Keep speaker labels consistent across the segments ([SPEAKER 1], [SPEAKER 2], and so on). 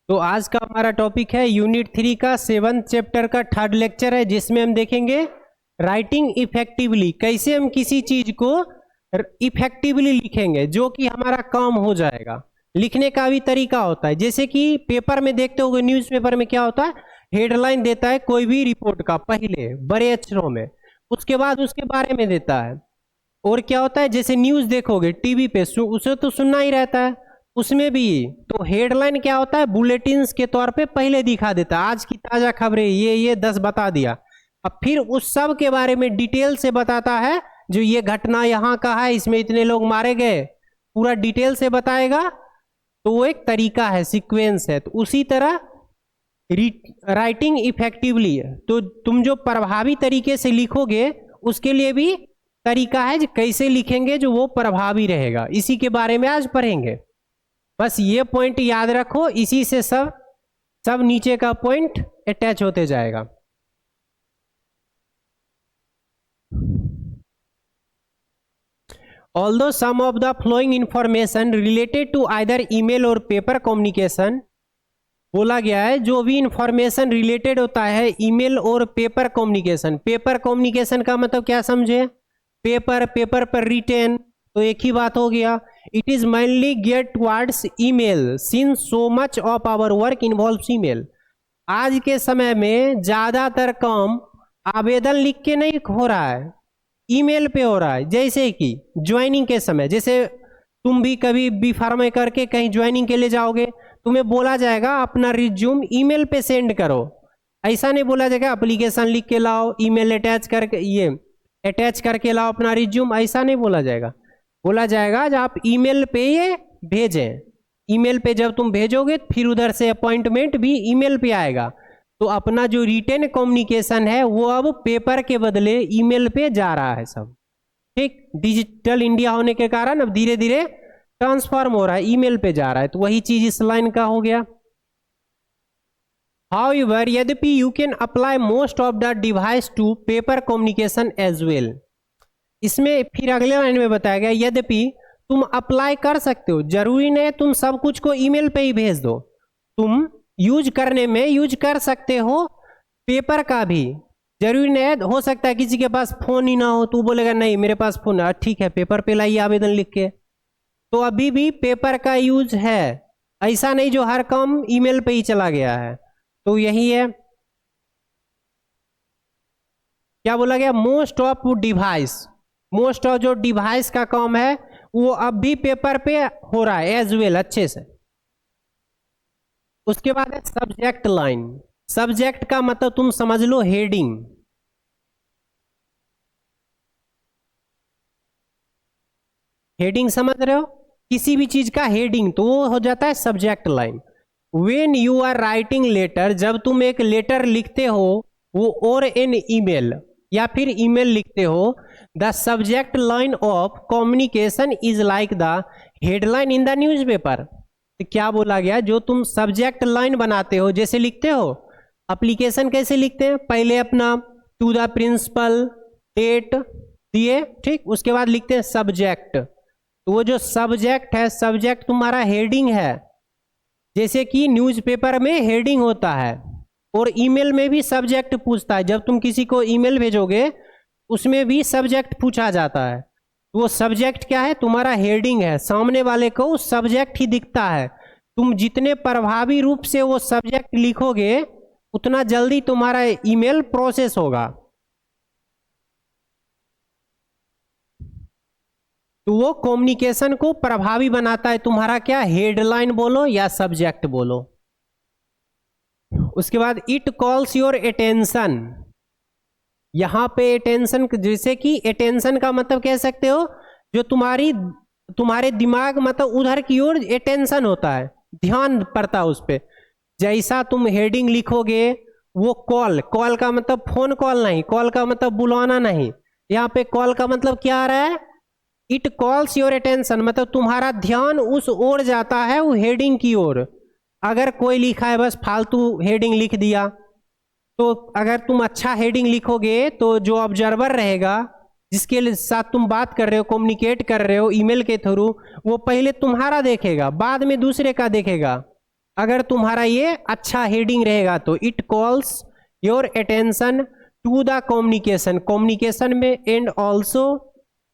[SPEAKER 1] तो आज का हमारा टॉपिक है यूनिट 3 का 7th चैप्टर का 3rd लेक्चर है, जिसमें हम देखेंगे राइटिंग इफेक्टिवली। कैसे हम किसी चीज को इफेक्टिवली लिखेंगे जो कि हमारा काम हो जाएगा। लिखने का भी तरीका होता है, जैसे कि पेपर में देखते होंगे, न्यूज़पेपर में क्या होता है, हेडलाइन देता है कोई भी रिपोर्ट का पहले बड़े अक्षरों में, उसके बाद उसके बारे में देता है। और क्या होता है, जैसे न्यूज़ देखोगे टीवी पे, उसे तो सुनना ही रहता है, उसमें भी तो हेडलाइन क्या होता है, बुलेटिन्स के तौर पे पहले दिखा देता है, आज की ताजा खबरें ये 10 बता दिया। अब फिर उस सब के बारे में डिटेल से बताता है, जो ये घटना यहाँ का है, इसमें इतने लोग मारे गए, पूरा डिटेल से बताएगा। तो वो एक तरीका है, सीक्वेंस है। तो उसी तरह राइटिंग इफेक्टिवली है, तो तुम जो प्रभावी तरीके से लिखोगे उसके लिए भी तरीका है, कैसे लिखेंगे जो वो प्रभावी रहेगा। इसी के बारे में आज पढ़ेंगे। बस ये पॉइंट याद रखो, इसी से सब नीचे का पॉइंट अटैच होते जाएगा। Although some of the following information related to either email or paper communication, बोला गया है जो भी इंफॉर्मेशन रिलेटेड होता है ईमेल और पेपर कम्युनिकेशन। पेपर कम्युनिकेशन का मतलब क्या समझे, पेपर पर रिटेन, तो एक ही बात हो गया। It is mainly geared towards email since so much of our work involves email. आज के समय में ज्यादातर काम आवेदन लिख के नहीं हो रहा है, ईमेल पे हो रहा है। जैसे कि ज्वाइनिंग के समय, जैसे तुम भी कभी बी फार्म करके कहीं ज्वाइनिंग के लिए जाओगे, तुम्हें बोला जाएगा अपना रिज्यूम ईमेल पे सेंड करो। ऐसा नहीं बोला जाएगा एप्लीकेशन लिख के लाओ, ईमेल अटैच करके लाओ अपना रिज्यूम, ऐसा नहीं बोला जाएगा। बोला जाएगा जब आप ईमेल पे ये भेजें, ईमेल पे जब तुम भेजोगे फिर उधर से अपॉइंटमेंट भी ईमेल पे आएगा। तो अपना जो रिटेन कम्युनिकेशन है वो अब पेपर के बदले ईमेल पे जा रहा है सब। ठीक, डिजिटल इंडिया होने के कारण अब धीरे धीरे ट्रांसफॉर्म हो रहा है, ईमेल पे जा रहा है। तो वही चीज इस लाइन का हो गया। However, यद्यपि you can apply most of the device to paper communication as well. इसमें फिर अगले लाइन में बताया गया, यद्यपि तुम अप्लाई कर सकते हो, जरूरी नहीं तुम सब कुछ को ईमेल पे ही भेज दो, तुम यूज करने में यूज कर सकते हो पेपर का भी। जरूरी नहीं, हो सकता है किसी के पास फोन ही ना हो, तो बोलेगा नहीं मेरे पास फोन है, ठीक है पेपर पे लाइए आवेदन लिख के। तो अभी भी पेपर का यूज है, ऐसा नहीं जो हर काम ईमेल पे ही चला गया है। तो यही है, क्या बोला गया, most of device, most of जो डिवाइस का काम है वो अब भी पेपर पे हो रहा है एज वेल, अच्छे से। उसके बाद है सब्जेक्ट लाइन। सब्जेक्ट का मतलब तुम समझ लो हेडिंग। हेडिंग समझ रहे हो, किसी भी चीज का हेडिंग, तो वो हो जाता है subject line. When you are writing letter, जब तुम एक लेटर लिखते हो वो, और एन ईमेल या फिर ईमेल लिखते हो, the subject line of communication is like the headline in the newspaper. तो क्या बोला गया, जो तुम सब्जेक्ट लाइन बनाते हो, जैसे लिखते हो एप्लीकेशन कैसे लिखते हैं, पहले अपना टू द प्रिंसिपल डेट दिए, ठीक, उसके बाद लिखते हैं सब्जेक्ट। तो वो जो सब्जेक्ट है, सब्जेक्ट तुम्हारा हेडिंग है, जैसे कि न्यूज़पेपर में हेडिंग होता है और ईमेल में भी सब्जेक्ट पूछता है। जब तुम किसी को ईमेल भेजोगे उसमें भी सब्जेक्ट पूछा जाता है। तो वो सब्जेक्ट क्या है, तुम्हारा हेडिंग है, सामने वाले को वो सब्जेक्ट ही दिखता है। तुम जितने प्रभावी रूप से वो सब्जेक्ट लिखोगे उतना जल्दी तुम्हारा ईमेल प्रोसेस होगा। तो वो कम्युनिकेशन को प्रभावी बनाता है तुम्हारा, क्या, हेडलाइन बोलो या सब्जेक्ट बोलो। उसके बाद इट कॉल्स योर अटेंशन। यहां पे अटेंशन, जैसे कि अटेंशन का मतलब कह सकते हो जो तुम्हारे दिमाग, मतलब उधर की ओर अटेंशन होता है, ध्यान पड़ता है उस पर। जैसा तुम हेडिंग लिखोगे, वो कॉल का मतलब फोन कॉल नहीं, कॉल का मतलब बुलाना नहीं, यहाँ पे कॉल का मतलब क्या आ रहा है, इट कॉल्स योर अटेंशन, मतलब तुम्हारा ध्यान उस ओर जाता है, वो हेडिंग की ओर। अगर कोई लिखा है बस फालतू हेडिंग लिख दिया, तो अगर तुम अच्छा हेडिंग लिखोगे तो जो ऑब्जर्वर रहेगा, जिसके साथ तुम बात कर रहे हो, कम्युनिकेट कर रहे हो ईमेल के थ्रू, वो पहले तुम्हारा देखेगा, बाद में दूसरे का देखेगा। अगर तुम्हारा ये अच्छा हेडिंग रहेगा तो it calls your attention to the communication, communication में, and also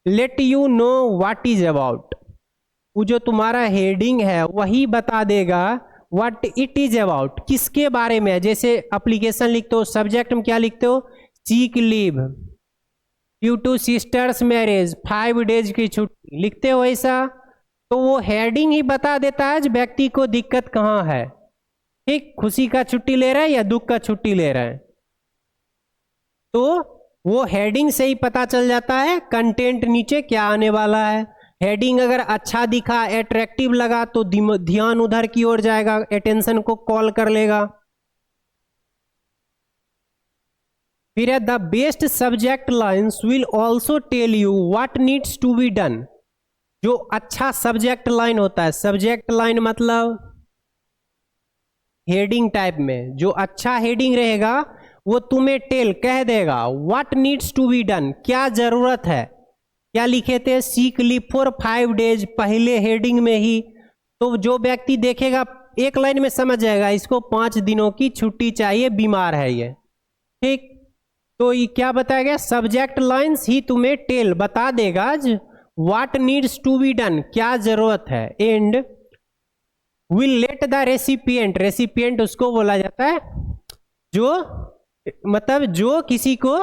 [SPEAKER 1] let you know what is about. वो जो तुम्हारा हेडिंग है वही बता देगा व्हाट इट इज अबाउट, किसके बारे में है। जैसे एप्लीकेशन लिखते हो, सब्जेक्ट में क्या लिखते हो, seek leave due two sisters marriage, 5 days की छुट्टी लिखते हो ऐसा, तो वो हेडिंग ही बता देता है व्यक्ति को दिक्कत कहाँ है। ठीक, खुशी का छुट्टी ले रहा है या दुख का छुट्टी ले रहा है, तो वो हेडिंग से ही पता चल जाता है कंटेंट नीचे क्या आने वाला है। हेडिंग अगर अच्छा दिखा, अट्रैक्टिव लगा, तो ध्यान उधर की ओर जाएगा, अटेंशन को कॉल कर लेगा। फिर है the best subject lines will also tell you what needs to be done. जो अच्छा सब्जेक्ट लाइन होता है, सब्जेक्ट लाइन मतलब हेडिंग टाइप में, जो अच्छा हेडिंग रहेगा वो तुम्हें टेल कह देगा what needs to be done, क्या जरूरत है। क्या लिखे थे, सीक लीव फॉर 5 डेज, पहले हेडिंग में ही। तो जो व्यक्ति देखेगा एक लाइन में समझ जाएगा इसको 5 दिनों की छुट्टी चाहिए, बीमार है ये। ठीक, तो ये क्या बताया गया, सब्जेक्ट लाइन्स ही तुम्हें टेल बता देगा what needs to be done, क्या जरूरत है। And will let the recipient, recipient उसको बोला जाता है जो मतलब जो किसी को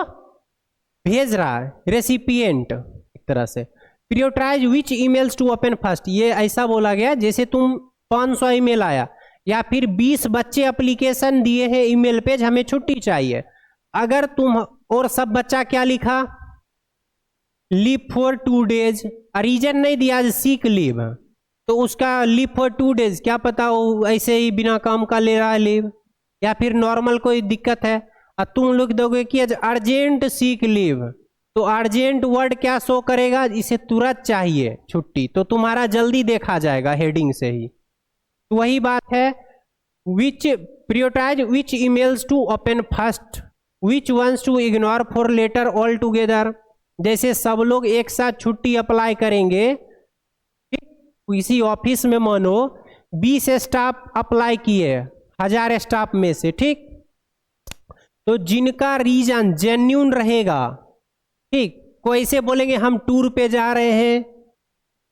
[SPEAKER 1] भेज रहा है, रेसिपिएंट एक तरह से। Prioritize which emails to open first, ये ऐसा बोला गया जैसे तुम 500 ईमेल आया या फिर 20 बच्चे एप्लीकेशन दिए हैं ईमेल पेज, हमें छुट्टी चाहिए। अगर तुम और सब बच्चा क्या लिखा, लीव फॉर 2 डेज, रीजन नहीं दिया सीक लीव, तो उसका लीव फॉर 2 डेज क्या पता वो ऐसे ही बिना काम का ले रहा है लीव, या फिर नॉर्मल कोई दिक्कत है। और तुम लोग दोगे कि अर्जेंट सीक लीव, तो अर्जेंट वर्ड क्या शो करेगा, इसे तुरंत चाहिए छुट्टी, तो तुम्हारा जल्दी देखा जाएगा हेडिंग से ही। तो वही बात है, which prioritize which emails to open first, which ones to ignore for later all together. जैसे सब लोग एक साथ छुट्टी अप्लाई करेंगे, किसी ऑफिस में मानो 20 स्टाफ अप्लाई किए 1000 स्टाफ में से, ठीक, तो जिनका रीजन जेन्यून रहेगा, ठीक, कोई से बोलेंगे हम टूर पे जा रहे हैं,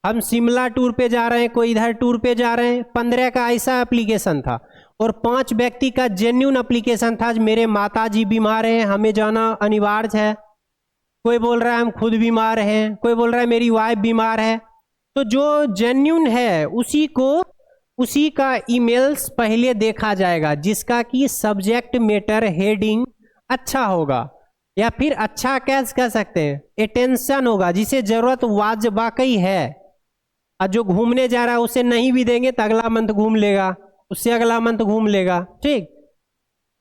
[SPEAKER 1] हम शिमला टूर पे जा रहे हैं, कोई इधर टूर पे जा रहे हैं। 15 का ऐसा एप्लीकेशन था और 5 व्यक्ति का जेन्यून एप्लीकेशन था, मेरे माताजी बीमार हैं, हमें जाना अनिवार्य है। कोई बोल रहा है हम खुद बीमार हैं, कोई बोल रहा है मेरी वाइफ बीमार है। तो जो जेन्यून है उसी का ईमेल्स पहले देखा जाएगा, जिसका कि सब्जेक्ट मैटर हेडिंग अच्छा होगा, या फिर अच्छा कैसे कह सकते हैं, अटेंशन होगा, जिसे जरूरत वाकई है। और जो घूमने जा रहा है उसे नहीं भी देंगे तो अगला मंथ घूम लेगा, उससे अगला मंथ घूम लेगा। ठीक,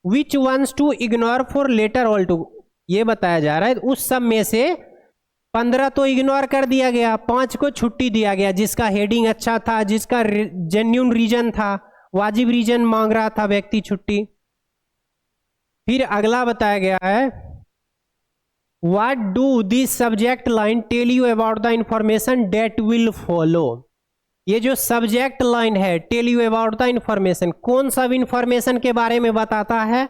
[SPEAKER 1] which ones to ignore for later all to, ये बताया जा रहा है उस सब में से 15 तो इग्नोर कर दिया गया, 5 को छुट्टी दिया गया, जिसका हेडिंग अच्छा था, जिसका जेन्यून रीजन था, वाजिब रीजन मांग रहा था व्यक्ति छुट्टी। फिर अगला बताया गया है, what do this subject line tell you about the information that will follow. ये जो सब्जेक्ट लाइन है, tell you about the information, कौन सा इंफॉर्मेशन के बारे में बताता है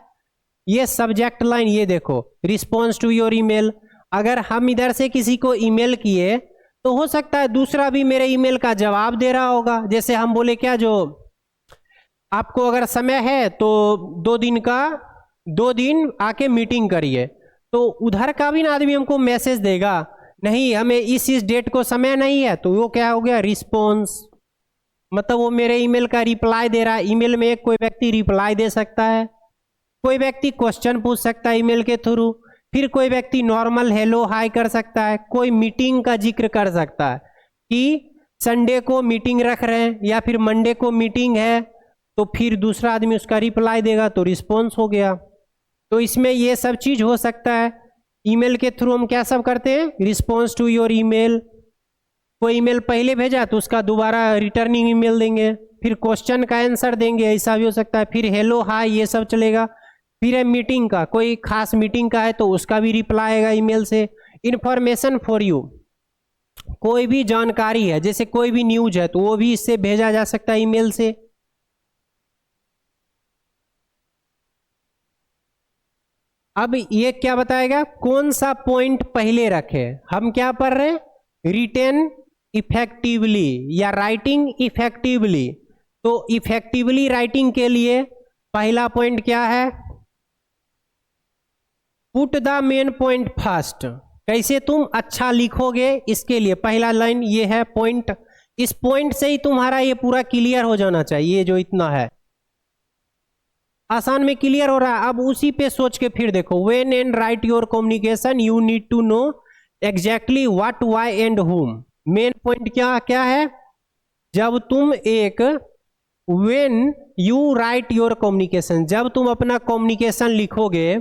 [SPEAKER 1] ये सब्जेक्ट लाइन। ये देखो, रिस्पॉन्स टू योर ईमेल, अगर हम इधर से किसी को ईमेल किए तो हो सकता है दूसरा भी मेरे ईमेल का जवाब दे रहा होगा। जैसे हम बोले क्या, जो आपको अगर समय है तो 2 दिन आके मीटिंग करिए, तो उधर का भी ना आदमी हमको मैसेज देगा, नहीं हमें इस डेट को समय नहीं है, तो वो क्या हो गया, रिस्पॉन्स, मतलब वो मेरे ईमेल का रिप्लाई दे रहा है। ईमेल में कोई व्यक्ति रिप्लाई दे सकता है, कोई व्यक्ति क्वेश्चन पूछ सकता है ईमेल के थ्रू, फिर कोई व्यक्ति नॉर्मल हेलो हाय कर सकता है, कोई मीटिंग का जिक्र कर सकता है कि संडे को मीटिंग रख रहे हैं या फिर मंडे को मीटिंग है, तो फिर दूसरा आदमी उसका रिप्लाई देगा, तो रिस्पॉन्स हो गया। तो इसमें ये सब चीज हो सकता है। ईमेल के थ्रू हम क्या सब करते हैं, रिस्पॉन्स टू योर ईमेल, कोई ईमेल पहले भेजा तो उसका दोबारा रिटर्निंग ईमेल देंगे, फिर क्वेश्चन का आंसर देंगे, ऐसा भी हो सकता है, फिर हेलो हाय ये सब चलेगा। फिर है मीटिंग का, कोई खास मीटिंग का है तो उसका भी रिप्लाई आएगा ईमेल से। इंफॉर्मेशन फॉर यू, कोई भी जानकारी है, जैसे कोई भी न्यूज है तो वो भी इससे भेजा जा सकता है ईमेल से। अब ये क्या बताएगा, कौन सा पॉइंट पहले रखे। हम क्या पढ़ रहे हैं, रिटेन इफेक्टिवली या राइटिंग इफेक्टिवली। तो इफेक्टिवली राइटिंग के लिए पहला पॉइंट क्या है, put the main point first. कैसे तुम अच्छा लिखोगे, इसके लिए पहला लाइन ये है पॉइंट। इस पॉइंट से ही तुम्हारा ये पूरा क्लियर हो जाना चाहिए। ये जो इतना है आसान में क्लियर हो रहा है। अब उसी पे सोच के फिर देखो, when and write your communication you need to know exactly what why and whom. Main point क्या क्या है, जब तुम एक when you write your communication, जब तुम अपना कम्युनिकेशन लिखोगे,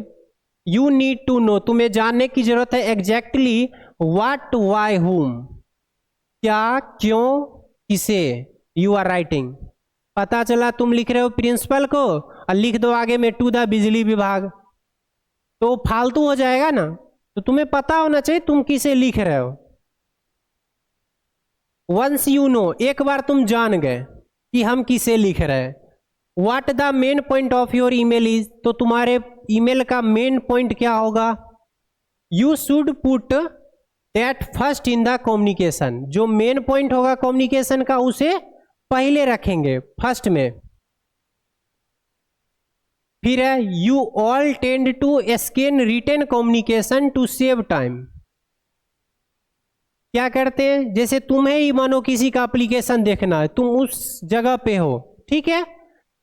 [SPEAKER 1] यू नीड टू नो, तुम्हें जानने की जरूरत है एग्जैक्टली व्हाट व्हाई हुम, क्या क्यों किसे यू आर राइटिंग। पता चला तुम लिख रहे हो प्रिंसिपल को और लिख दो आगे में टू द बिजली विभाग, तो फालतू हो जाएगा ना। तो तुम्हें पता होना चाहिए तुम किसे लिख रहे हो। वंस यू नो, एक बार तुम जान गए कि हम किसे लिख रहे हैं, what the main point of your email is, तो तुम्हारे ईमेल का मेन पॉइंट क्या होगा, you should put that first in the communication. जो मेन पॉइंट होगा कम्युनिकेशन का उसे पहले रखेंगे फर्स्ट में। फिर है you all tend to scan written communication to save time. क्या करते हैं, जैसे तुम्हें ही मानो किसी का एप्लीकेशन देखना है, तुम उस जगह पे हो, ठीक है,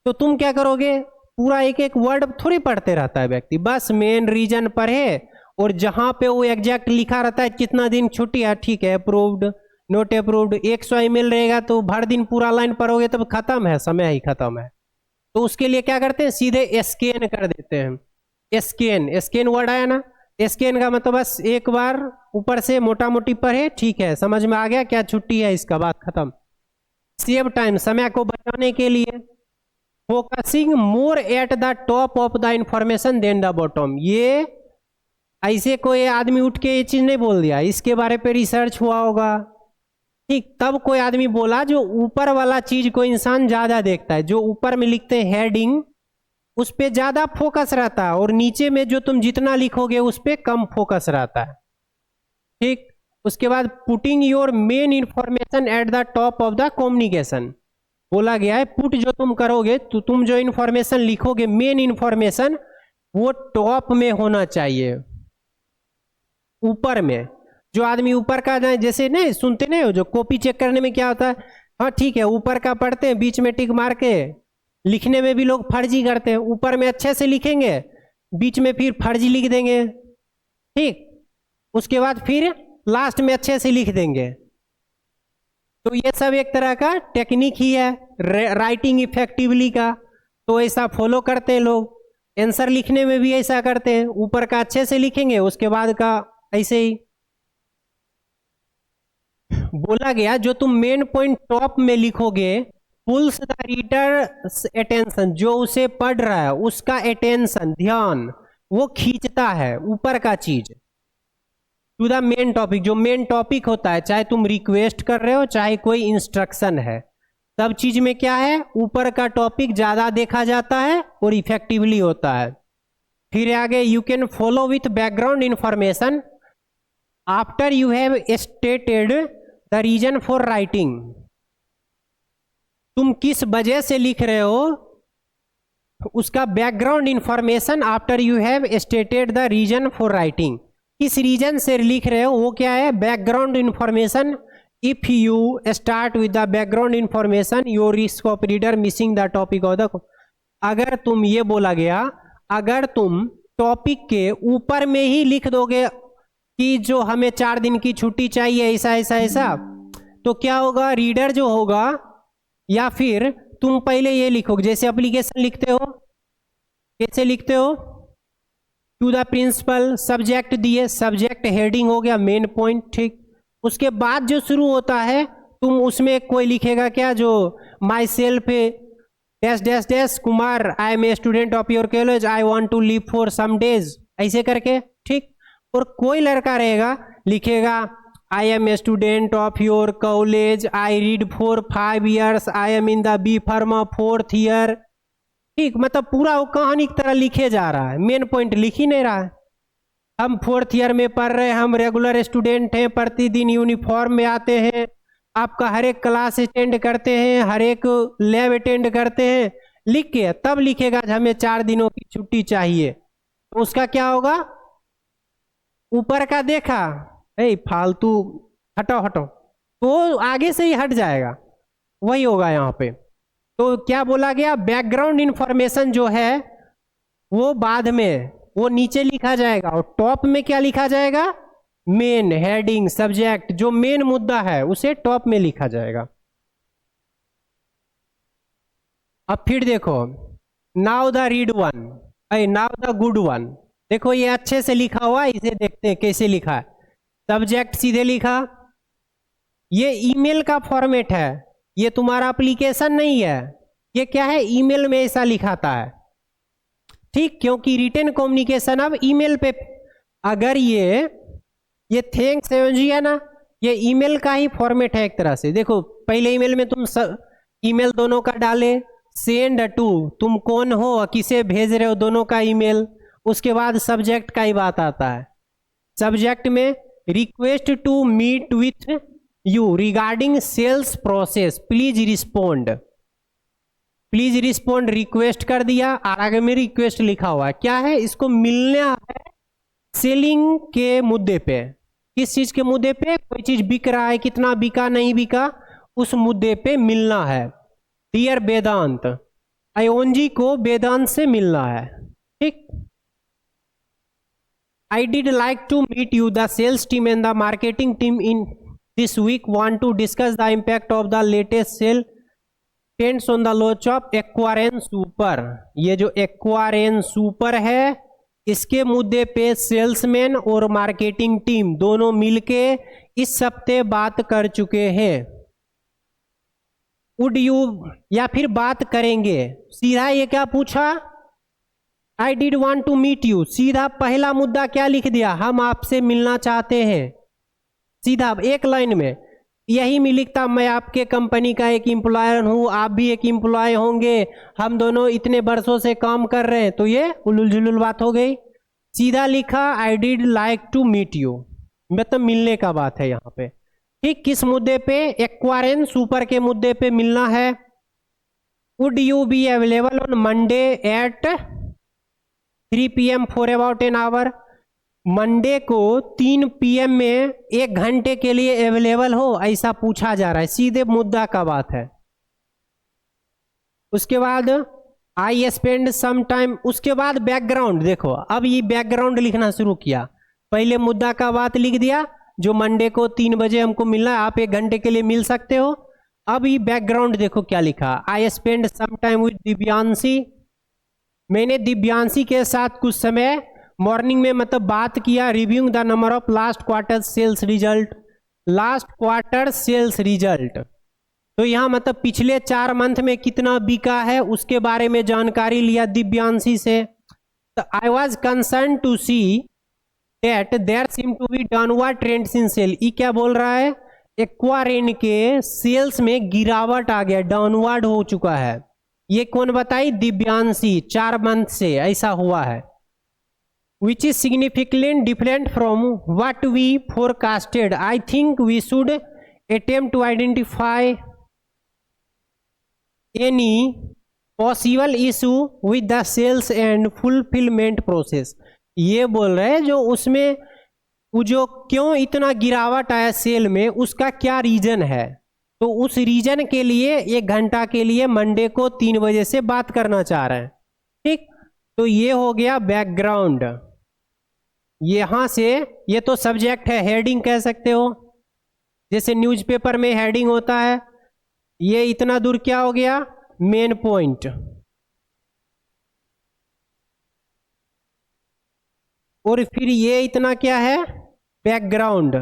[SPEAKER 1] तो तुम क्या करोगे, पूरा एक एक वर्ड थोड़ी पढ़ते रहता है व्यक्ति, बस मेन रीजन पढ़े और जहां पे वो एग्जैक्ट लिखा रहता है कितना दिन छुट्टी है, ठीक है, अप्रूव्ड नोट अप्रूव्ड, 100 ईमेल रहेगा तो भर दिन पूरा लाइन पढ़ोगे तब खत्म है, समय ही खत्म है। तो उसके लिए क्या करते हैं, सीधे स्कैन कर देते हैं। स्कैन, स्कैन वर्ड आया ना, स्कैन का मतलब बस एक बार ऊपर से मोटा मोटी पढ़े, ठीक है, समझ में आ गया क्या छुट्टी है, इसका बात खत्म। सेव टाइम, समय को बचाने के लिए। Focusing more at the top of the information then the bottom. ये ऐसे कोई आदमी उठ के ये चीज नहीं बोल दिया, इसके बारे पे रिसर्च हुआ होगा, ठीक, तब कोई आदमी बोला जो ऊपर वाला चीज को इंसान ज्यादा देखता है, जो ऊपर में लिखते हैं हेडिंग उस पे ज्यादा फोकस रहता है और नीचे में जो तुम जितना लिखोगे उस पे कम फोकस रहता है, ठीक। उसके बाद putting your main information at the top of the communication बोला गया है। पुट जो तुम करोगे तो तुम जो इंफॉर्मेशन लिखोगे मेन इंफॉर्मेशन वो टॉप में होना चाहिए, ऊपर में। जो आदमी ऊपर का जाए, जैसे नहीं सुनते नहीं हो, जो कॉपी चेक करने में क्या होता है, हाँ ठीक है ऊपर का पढ़ते हैं, बीच में टिक मार के, लिखने में भी लोग फर्जी करते हैं, ऊपर में अच्छे से लिखेंगे, बीच में फिर फर्जी लिख देंगे, ठीक, उसके बाद फिर लास्ट में अच्छे से लिख देंगे। तो ये सब एक तरह का टेक्निक ही है राइटिंग इफेक्टिवली का। तो ऐसा फॉलो करते हैं लोग, आंसर लिखने में भी ऐसा करते हैं, ऊपर का अच्छे से लिखेंगे, उसके बाद का ऐसे ही। बोला गया जो तुम मेन पॉइंट टॉप में लिखोगे, पुल्स द रीडर अटेंशन, जो उसे पढ़ रहा है उसका अटेंशन, ध्यान, वो खींचता है ऊपर का चीज टू द मेन टॉपिक। जो मेन टॉपिक होता है, चाहे तुम रिक्वेस्ट कर रहे हो चाहे कोई इंस्ट्रक्शन है, सब चीज में क्या है, ऊपर का टॉपिक ज्यादा देखा जाता है और इफेक्टिवली होता है। फिर आगे you can follow with background information after you have stated the reason for writing. तुम किस वजह से लिख रहे हो उसका background information after you have stated the reason for writing. किस रीजन से लिख रहे हो वो क्या है, background information. If you start with the background information your risk of reader missing the topic of the, अगर तुम, ये बोला गया, अगर तुम टॉपिक के ऊपर में ही लिख दोगे कि जो हमें 4 दिन की छुट्टी चाहिए ऐसा ऐसा ऐसा, तो क्या होगा, रीडर जो होगा, या फिर तुम पहले ये लिखोगे, जैसे एप्लीकेशन लिखते हो, कैसे लिखते हो, टू द प्रिंसिपल, सब्जेक्ट दिए, सब्जेक्ट हेडिंग हो गया मेन पॉइंट, ठीक। उसके बाद जो शुरू होता है तुम उसमें कोई लिखेगा क्या, जो my self dash dash dash Kumar, I am a student of your college, I want to leave for some days, ऐसे करके, ठीक। और कोई लड़का रहेगा लिखेगा I am a student of your college, I read for 5 years, I am in the B pharma 4th year, ठीक, मतलब पूरा वो कहानी की तरह लिखे जा रहा है, मेन पॉइंट लिख ही नहीं रहा है। हम 4th ईयर में पढ़ रहे हैं, हम रेगुलर स्टूडेंट हैं, प्रतिदिन यूनिफॉर्म में आते हैं, आपका हर एक क्लास अटेंड करते हैं, हर एक लैब अटेंड करते हैं, लिख के तब लिखेगा हमें 4 दिनों की छुट्टी चाहिए, तो उसका क्या होगा? ऊपर का देखा, फालतू, हटो हटो, तो आगे से ही हट जाएगा, वही होगा यहाँ पे। तो क्या बोला गया? बैकग्राउंड इंफॉर्मेशन जो है वो बाद में वो नीचे लिखा जाएगा, और टॉप में क्या लिखा जाएगा? मेन हेडिंग सब्जेक्ट, जो मेन मुद्दा है उसे टॉप में लिखा जाएगा। अब फिर देखो, now the read one, now the good one, देखो ये अच्छे से लिखा हुआ है, इसे देखते हैं कैसे लिखा है। सब्जेक्ट सीधे लिखा, ये ईमेल का फॉर्मेट है, ये तुम्हारा एप्लीकेशन नहीं है, ये क्या है? ईमेल में ऐसा लिखाता है, ठीक, क्योंकि रिटन कम्युनिकेशन अब ईमेल पे, अगर ये थैंक्स एवजी है ना, ये ईमेल का ही फॉर्मेट है एक तरह से। देखो पहले ईमेल में तुम ईमेल दोनों का डाले, सेंड टू, तुम कौन हो, किसे भेज रहे हो, दोनों का ईमेल, उसके बाद सब्जेक्ट का ही बात आता है। सब्जेक्ट में request to meet with you regarding sales process, please respond, please respond request कर दिया, आगे में रिक्वेस्ट लिखा हुआ है, क्या है? इसको मिलना है सेलिंग के मुद्दे पे। किस चीज के मुद्दे पे? कोई चीज बिक रहा है, कितना बिका नहीं बिका, उस मुद्दे पे मिलना है। डियर वेदांत, आयोनजी को वेदांत से मिलना है, ठीक। I did like to meet you, the sales team and the marketing team in this week want to discuss the impact of the latest sale tens on the launch of Aquarene super. ये जो एक्वारेन super है, इसके मुद्दे पे salesman और marketing team दोनों मिलके इस हफ्ते बात कर चुके हैं। वुड यू, या फिर बात करेंगे, सीधा ये क्या पूछा? I did want to meet you, सीधा पहला मुद्दा क्या लिख दिया? हम आपसे मिलना चाहते हैं, सीधा एक लाइन में। यही में लिखता, मैं आपके कंपनी का एक एम्प्लॉयर हूं, आप भी एक एम्प्लॉय होंगे, हम दोनों इतने वर्षों से काम कर रहे हैं, तो ये उलुल जुलुल बात हो गई। सीधा लिखा I did like to meet you, मतलब मिलने का बात है यहाँ पे, ठीक। किस मुद्दे पे? एक्वारेन सुपर के मुद्दे पे मिलना है। Would you be available on Monday at 3 PM for about an hour, Monday को 3 PM में 1 घंटे के लिए अवेलेबल हो, ऐसा पूछा जा रहा है, सीधे मुद्दा का बात है। उसके बाद आई स्पेंड सम टाइम, उसके बाद बैकग्राउंड, देखो अब ये बैकग्राउंड लिखना शुरू किया। पहले मुद्दा का बात लिख दिया, जो मंडे को 3 बजे हमको मिलना है, आप 1 घंटे के लिए मिल सकते हो। अब ये बैकग्राउंड देखो क्या लिखा, I spend some time with Divyanshi, मैंने दिव्यांशी के साथ कुछ समय मॉर्निंग में मतलब बात किया, reviewing the number of last quarter sales result, last quarter sales result, तो यहाँ मतलब पिछले 4 मंथ में कितना बिका है उसके बारे में जानकारी लिया दिव्यांशी से। तो I was concern to see that there seem to be downward trends in sale, ये क्या बोल रहा है? एक्वारेन के सेल्स में गिरावट आ गया, डाउनवर्ड हो चुका है। ये कौन बताई? दिव्यांशी, 4 मंथ से ऐसा हुआ है। Which is significantly different from what we forecasted. I think we should attempt to identify any possible issue with the sales and fulfillment process. ये बोल रहे हैं जो उसमें वो जो क्यों इतना गिरावट आया सेल में, उसका क्या रीजन है, तो उस रीजन के लिए 1 घंटा के लिए मंडे को 3 बजे से बात करना चाह रहे हैं, ठीक। तो ये हो गया बैकग्राउंड। यहां से ये तो सब्जेक्ट है, हेडिंग कह सकते हो, जैसे न्यूज़पेपर में हेडिंग होता है। ये इतना दूर क्या हो गया? Main point. और फिर ये इतना क्या है? बैकग्राउंड।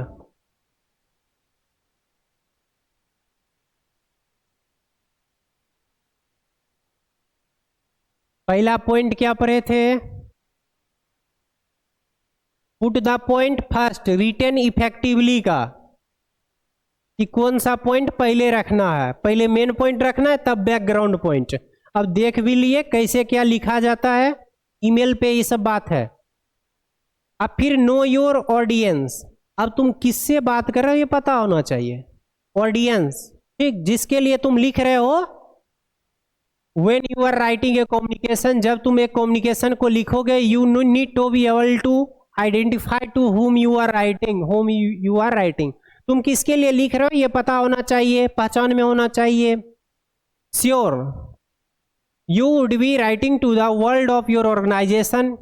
[SPEAKER 1] पहला पॉइंट क्या पढ़े थे? Put the point first, written effectively का, कि कौन सा पॉइंट पहले रखना है, पहले मेन पॉइंट रखना है तब बैकग्राउंड पॉइंट। अब देख भी लिए कैसे क्या लिखा जाता है ईमेल पे, ये सब बात है। अब फिर नो योर ऑडियंस, अब तुम किससे बात कर रहे हो ये पता होना चाहिए। ऑडियंस, ठीक, जिसके लिए तुम लिख रहे हो। When you are writing a communication, जब तुम एक कम्युनिकेशन को लिखोगे, you need to be able to identify to whom you are writing, तुम किसके लिए लिख रहे हो ये पता होना चाहिए, पहचान में होना चाहिए। Sure, you would be writing to the world of your organisation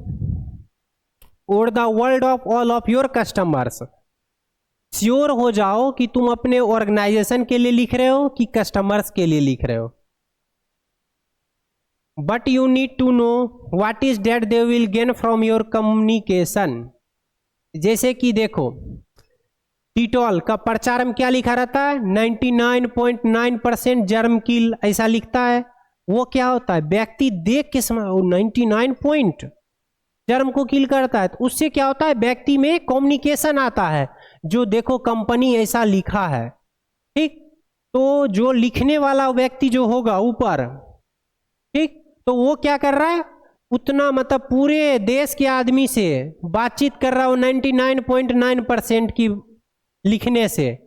[SPEAKER 1] और the world of all of your customers. Sure हो जाओ कि तुम अपने ऑर्गेनाइजेशन के लिए लिख रहे हो कि कस्टमर्स के लिए लिख रहे हो। But you need to know what is that they will gain from your communication. जैसे कि देखो टीटॉल का प्रचार में क्या लिखा रहता है, 99.9% जर्म किल, ऐसा लिखता है। वो क्या होता है, व्यक्ति देख के समझ 99 पॉइंट जर्म को किल करता है, तो उससे क्या होता है व्यक्ति में कम्युनिकेशन आता है, जो देखो कंपनी ऐसा लिखा है, ठीक। तो जो लिखने वाला व्यक्ति जो होगा ऊपर, ठीक, तो वो क्या कर रहा है, उतना मतलब पूरे देश के आदमी से बातचीत कर रहा हो 99.9% की लिखने से।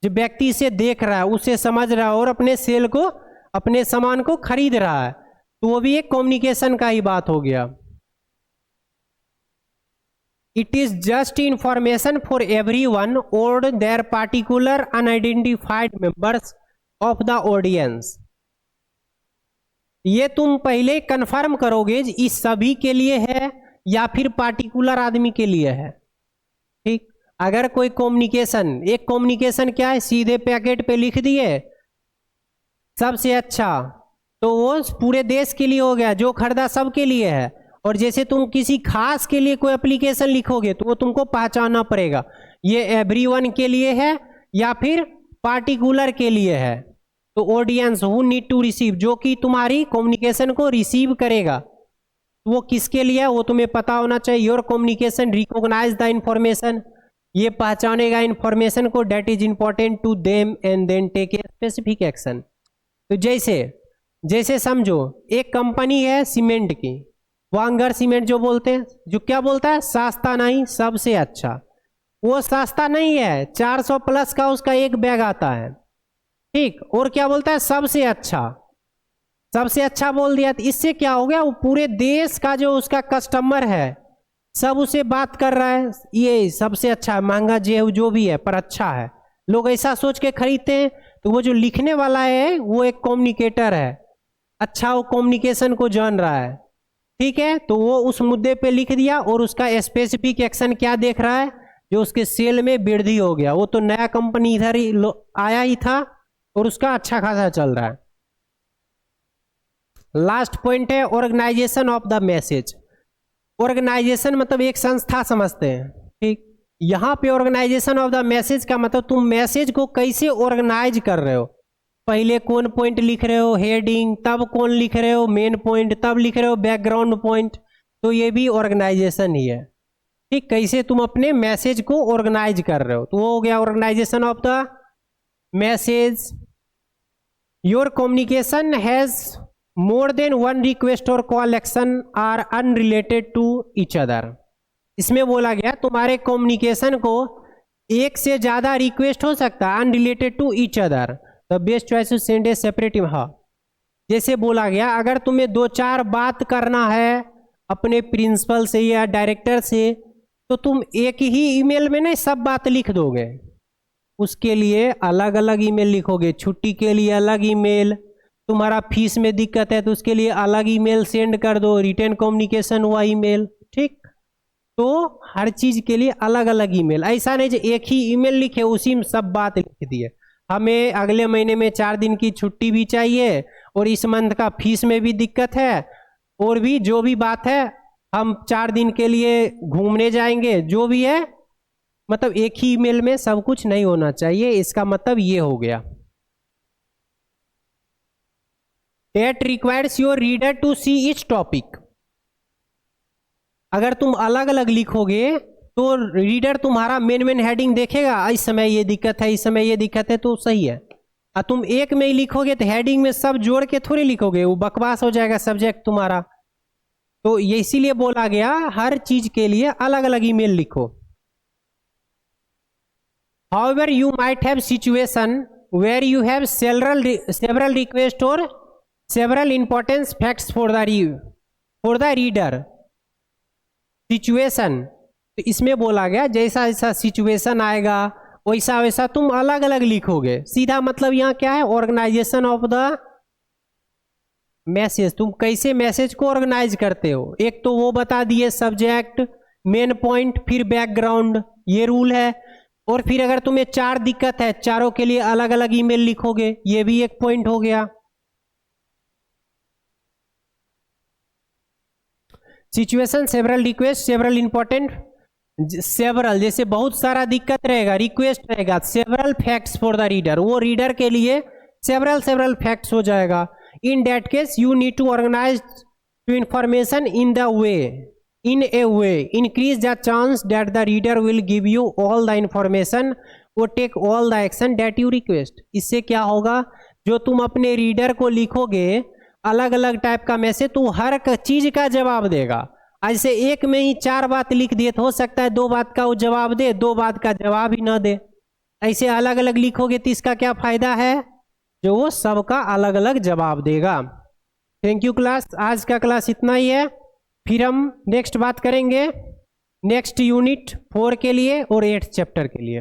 [SPEAKER 1] जो व्यक्ति से देख रहा है उसे समझ रहा है और अपने सेल को, अपने सामान को खरीद रहा है, तो वो भी एक कम्युनिकेशन का ही बात हो गया। It is just information for everyone और there particular unidentified members of the audience. ये तुम पहले कंफर्म करोगे इस सभी के लिए है या फिर पार्टिकुलर आदमी के लिए है, ठीक। अगर कोई कम्युनिकेशन, एक कम्युनिकेशन क्या है, सीधे पैकेट पे लिख दिए सबसे अच्छा, तो वो पूरे देश के लिए हो गया, जो खरीदा सबके लिए है। और जैसे तुम किसी खास के लिए कोई एप्लीकेशन लिखोगे तो वो तुमको पहचानना पड़ेगा, ये एवरीवन के लिए है या फिर पार्टिकुलर के लिए है। तो audience who need to receive, जो कि तुम्हारी कम्युनिकेशन को रिसीव करेगा, वो किसके लिए है वो तुम्हें पता होना चाहिए। Your communication recognize the information, ये पहचानेगा इंफॉर्मेशन को, that is important to them and then take a specific action. तो जैसे समझो एक कंपनी है सीमेंट की, वांगर सीमेंट जो बोलते हैं, जो क्या बोलता है, सस्ता नहीं सबसे अच्छा। वो सस्ता नहीं है, 400 प्लस का उसका एक बैग आता है, ठीक। और क्या बोलता है, सबसे अच्छा, सबसे अच्छा बोल दिया, तो इससे क्या हो गया, वो पूरे देश का जो उसका कस्टमर है सब उसे बात कर रहा है, ये सबसे अच्छा है, महंगा जो भी है पर अच्छा है, लोग ऐसा सोच के खरीदते हैं। तो वो जो लिखने वाला है वो एक कम्युनिकेटर है, अच्छा वो कम्युनिकेशन को जान रहा है, ठीक है। तो वो उस मुद्दे पे लिख दिया और उसका स्पेसिफिक एक्शन क्या देख रहा है, जो उसके सेल में वृद्धि हो गया। वो तो नया कंपनी इधर ही आया ही था और उसका अच्छा खासा चल रहा है। लास्ट पॉइंट है organization of the message. Organization मतलब एक संस्था समझते हैं, ठीक। यहाँ पे ऑर्गेनाइजेशन ऑफ द मैसेज का मतलब तुम मैसेज को कैसे ऑर्गेनाइज कर रहे हो, पहले कौन पॉइंट लिख रहे हो, हेडिंग, तब कौन लिख रहे हो, मेन पॉइंट, तब लिख रहे हो बैकग्राउंड पॉइंट, तो ये भी ऑर्गेनाइजेशन ही है, ठीक। कैसे तुम अपने मैसेज को ऑर्गेनाइज कर रहे हो, तो वो हो गया organisation of the message. Your communication has more than one request और call action are unrelated to each other. इसमें बोला गया तुम्हारे कम्युनिकेशन को एक से ज्यादा रिक्वेस्ट हो सकता है, unrelated to each other, the best choice to send a separate. हाँ, जैसे बोला गया अगर तुम्हें 2-4 बात करना है अपने प्रिंसिपल से या डायरेक्टर से, तो तुम एक ही ईमेल में नहीं सब बात लिख दोगे, उसके लिए अलग अलग ईमेल लिखोगे। छुट्टी के लिए अलग ईमेल, तुम्हारा फीस में दिक्कत है तो उसके लिए अलग ईमेल सेंड कर दो, रिटर्न कम्युनिकेशन हुआ ईमेल, ठीक। तो हर चीज के लिए अलग अलग ईमेल, ऐसा नहीं जो एक ही ईमेल लिखे उसी में सब बात लिख दिए। हमें अगले महीने में 4 दिन की छुट्टी भी चाहिए और इस मंथ का फीस में भी दिक्कत है, और भी जो भी बात है, हम 4 दिन के लिए घूमने जाएंगे, जो भी है, मतलब एक ही ईमेल में सब कुछ नहीं होना चाहिए। इसका मतलब ये हो गया। That requires your reader to see each topic। अगर तुम अलग अलग लिखोगे तो रीडर तुम्हारा मेन हेडिंग देखेगा, इस समय ये दिक्कत है, इस समय ये दिक्कत है, तो सही है। तुम एक में ही लिखोगे तो हेडिंग में सब जोड़ के थोड़ी लिखोगे, वो बकवास हो जाएगा सब्जेक्ट तुम्हारा। तो ये इसीलिए बोला गया हर चीज के लिए अलग अलग ईमेल लिखो। However, you might have situation where you have several requests or several important facts for the reader. Situation, तो इसमें बोला गया जैसा जैसा सिचुएशन आएगा वैसा वैसा तुम अलग अलग लिखोगे। सीधा मतलब यहाँ क्या है, ऑर्गेनाइजेशन ऑफ द मैसेज, तुम कैसे मैसेज को ऑर्गेनाइज करते हो। एक तो वो बता दिए सब्जेक्ट, मेन पॉइंट, फिर बैकग्राउंड, ये रूल है। और फिर अगर तुम्हें 4 दिक्कत है, चारों के लिए अलग अलग ईमेल लिखोगे, ये भी एक पॉइंट हो गया। Situation, several request, several important, several जैसे बहुत सारा दिक्कत रहेगा, रिक्वेस्ट रहेगा, several facts for the reader, वो रीडर के लिए सेवरल फैक्ट्स हो जाएगा। In that case you need to organise to information in a way increase the chance that the reader will give you all the information or take all the action that you request। इससे क्या होगा, जो तुम अपने reader को लिखोगे अलग अलग टाइप का मैसेज, तो हर चीज का जवाब देगा। ऐसे एक में ही 4 बात लिख दिए तो हो सकता है 2 बात का वो जवाब दे, 2 बात का जवाब ही ना दे। ऐसे अलग अलग लिखोगे तो इसका क्या फायदा है, जो वो सबका अलग अलग जवाब देगा। थैंक यू क्लास, आज का क्लास इतना ही है। फिर हम नेक्स्ट बात करेंगे नेक्स्ट यूनिट 4 के लिए और 8th चैप्टर के लिए।